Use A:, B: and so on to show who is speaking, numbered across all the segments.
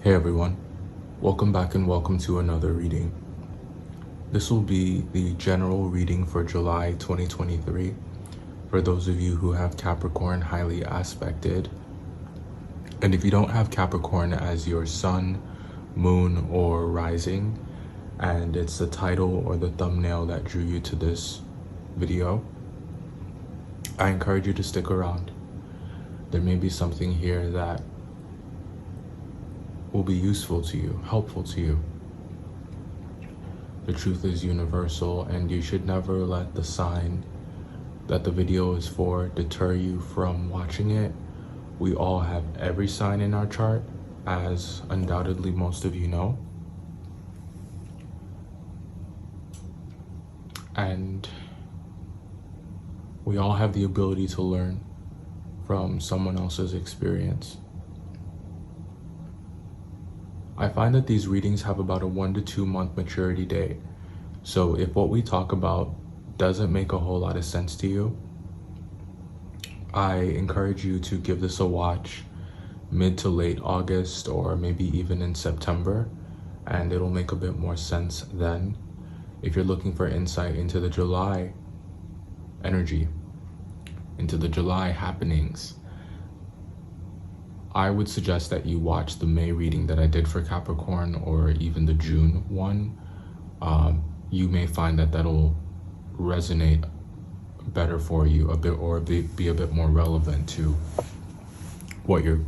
A: Hey everyone, welcome back and welcome to another reading. This will be the general reading for July 2023 for those of you who have Capricorn highly aspected. And if you don't have Capricorn as your sun, moon, or rising, and it's the title or the thumbnail that drew you to this video, I encourage you to stick around. There may be something here that will be useful to you, helpful to you. The truth is universal, and you should never let the sign that the video is for deter you from watching it. We all have every sign in our chart, as undoubtedly most of you know. And we all have the ability to learn from someone else's experience. I find that these readings have about a 1 to 2 month maturity date. So if what we talk about doesn't make a whole lot of sense to you, I encourage you to give this a watch mid to late August or maybe even in September, and it'll make a bit more sense then. If you're looking for insight into the July energy, into the July happenings, I would suggest that you watch the May reading that I did for Capricorn, or even the June one. You may find that that'll resonate better for you a bit, or be a bit more relevant to what you're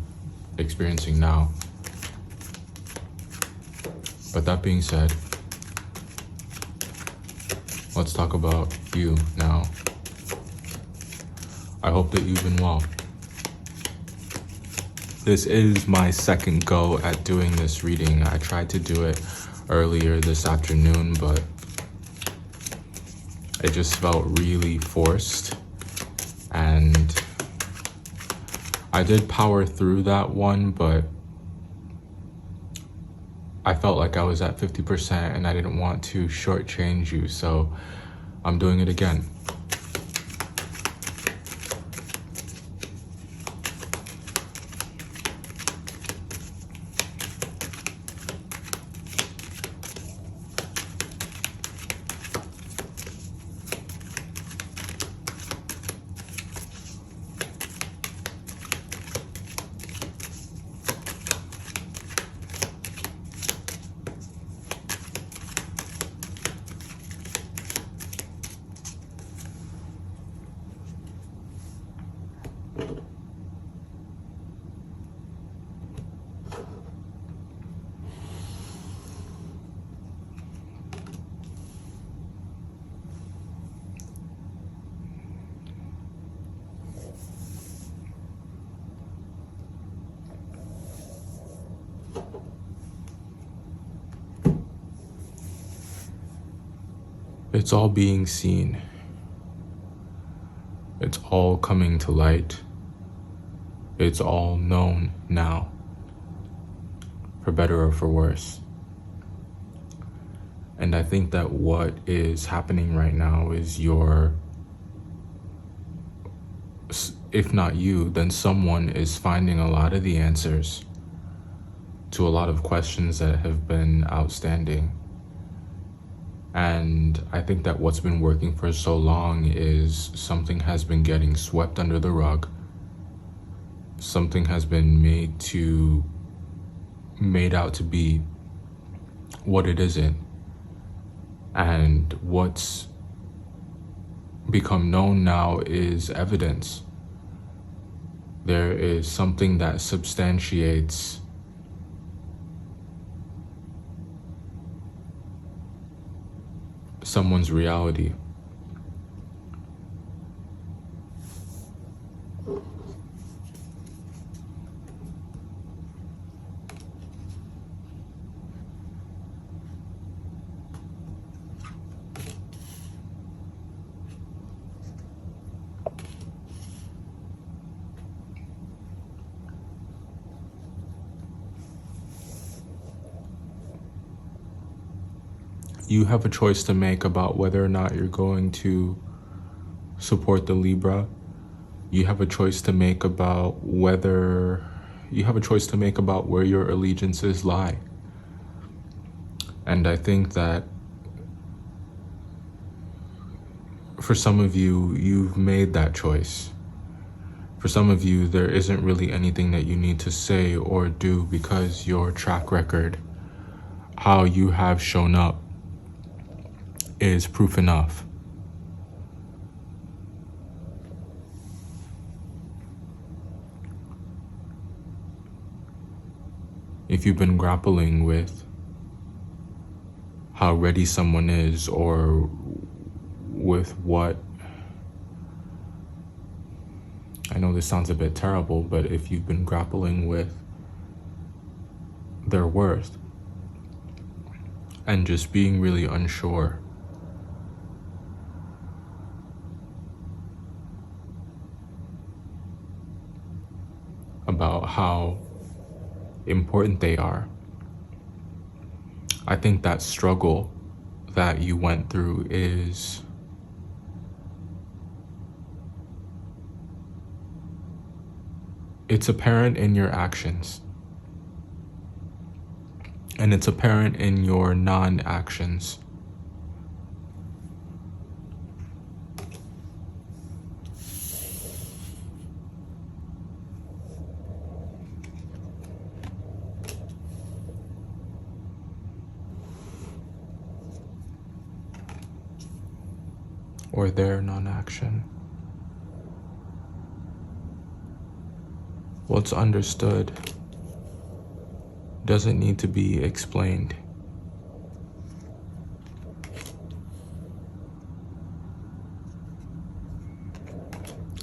A: experiencing now. But that being said, let's talk about you now. I hope that you've been well. This is my second go at doing this reading. I tried to do it earlier this afternoon, but it just felt really forced. And I did power through that one, but I felt like I was at 50% and I didn't want to shortchange you, so I'm doing it again. It's all being seen. It's all coming to light. It's all known now, for better or for worse. And I think that what is happening right now is if not you, then someone is finding a lot of the answers to a lot of questions that have been outstanding. And I think that what's been working for so long is something has been getting swept under the rug. Something has been made out to be what it isn't. And what's become known now is evidence. There is something that substantiates someone's reality. You have a choice to make about whether or not you're going to support the Libra. You have a choice to make about whether you have a choice to make about where your allegiances lie. And I think that for some of you, you've made that choice. For some of you, there isn't really anything that you need to say or do because your track record, how you have shown up, is proof enough. If you've been grappling with how ready someone is, or with what, I know this sounds a bit terrible, but if you've been grappling with their worth and just being really unsure about how important they are, I think that struggle that you went through it's apparent in your actions, and it's apparent in your non-actions. Or their non-action. What's understood doesn't need to be explained.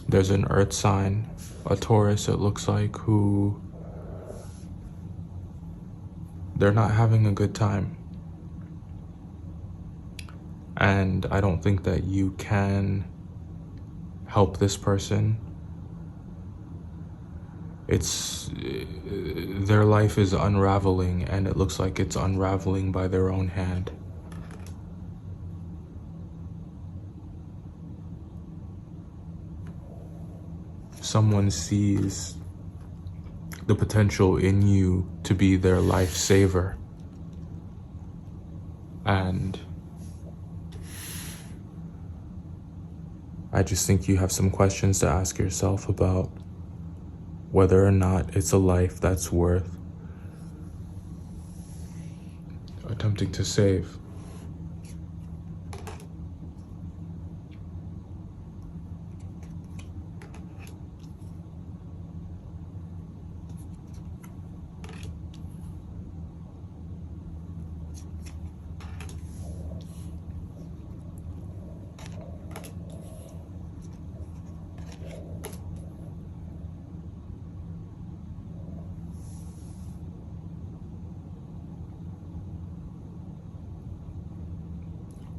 A: There's an earth sign, a Taurus it looks like, who they're not having a good time. And I don't think that you can help this person. Their life is unraveling, and it looks like it's unraveling by their own hand. Someone sees the potential in you to be their lifesaver. And I just think you have some questions to ask yourself about whether or not it's a life that's worth attempting to save.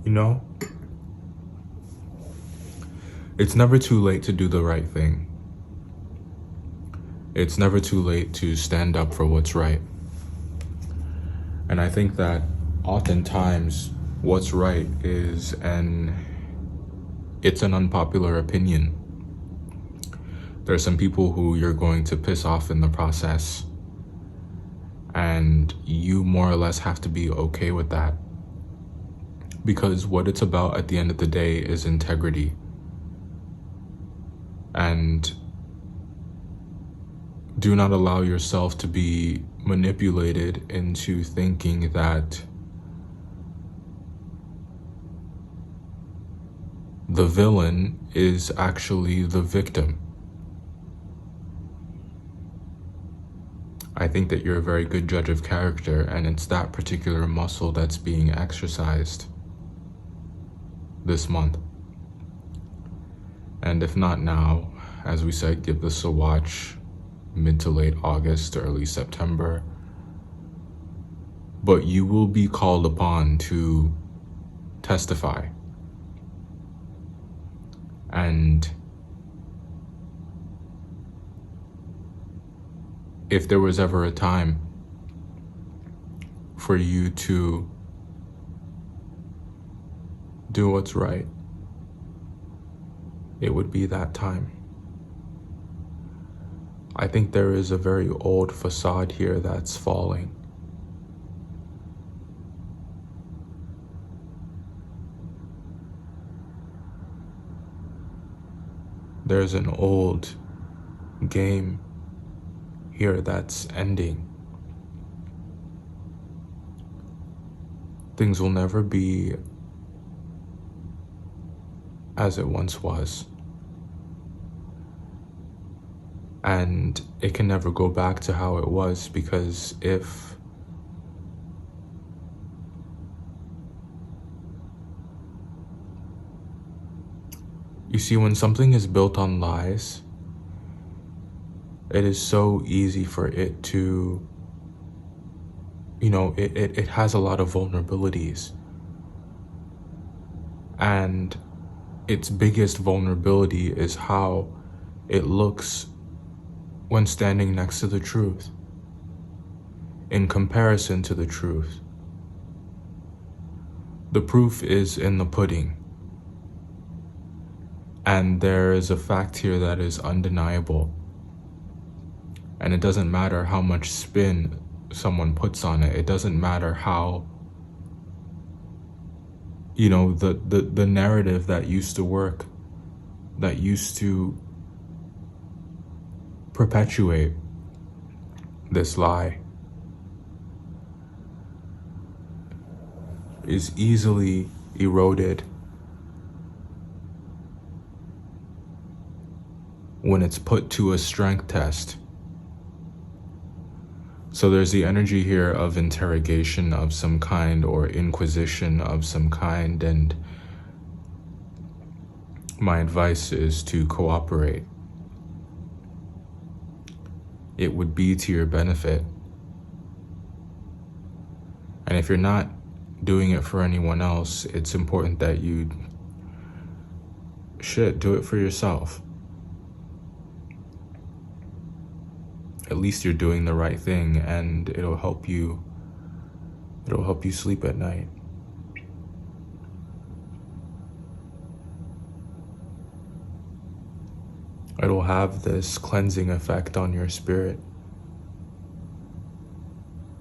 A: You know, it's never too late to do the right thing. It's never too late to stand up for what's right. And I think that oftentimes what's right is it's an unpopular opinion. There are some people who you're going to piss off in the process, and you more or less have to be okay with that. Because what it's about at the end of the day is integrity. And do not allow yourself to be manipulated into thinking that the villain is actually the victim. I think that you're a very good judge of character, and it's that particular muscle that's being exercised this month. And if not now, as we said, give this a watch mid to late August, early September. But you will be called upon to testify. And if there was ever a time for you to do what's right, it would be that time. I think there is a very old facade here that's falling. There's an old game here that's ending. Things will never be as it once was. And it can never go back to how it was, because if you see, when something is built on lies, it is so easy for it to, it has a lot of vulnerabilities. And its biggest vulnerability is how it looks when standing next to the truth, in comparison to the truth. The proof is in the pudding. And there is a fact here that is undeniable. And it doesn't matter how much spin someone puts on it. It doesn't matter how, the narrative that used to work, that used to perpetuate this lie, is easily eroded when it's put to a strength test. So there's the energy here of interrogation of some kind, or inquisition of some kind, and my advice is to cooperate. It would be to your benefit. And if you're not doing it for anyone else, it's important that you do it for yourself. At least you're doing the right thing, and it'll help you sleep at night. It'll have this cleansing effect on your spirit,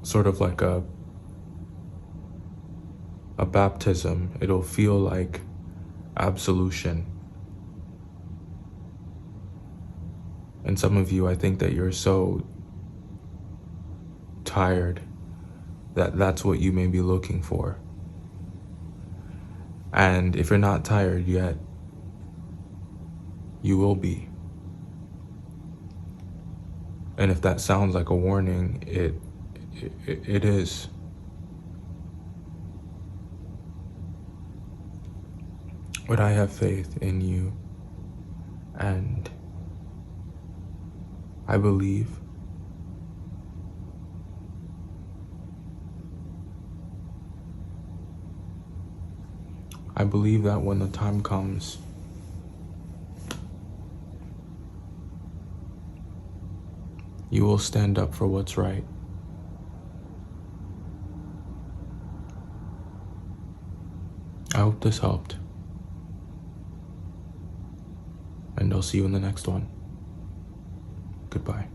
A: sort of like a baptism. It'll feel like absolution. And some of you, I think that you're so tired that that's what you may be looking for. And if you're not tired yet, you will be. And if that sounds like a warning, it is. But I have faith in you, and I believe that when the time comes, you will stand up for what's right. I hope this helped, and I'll see you in the next one. Goodbye.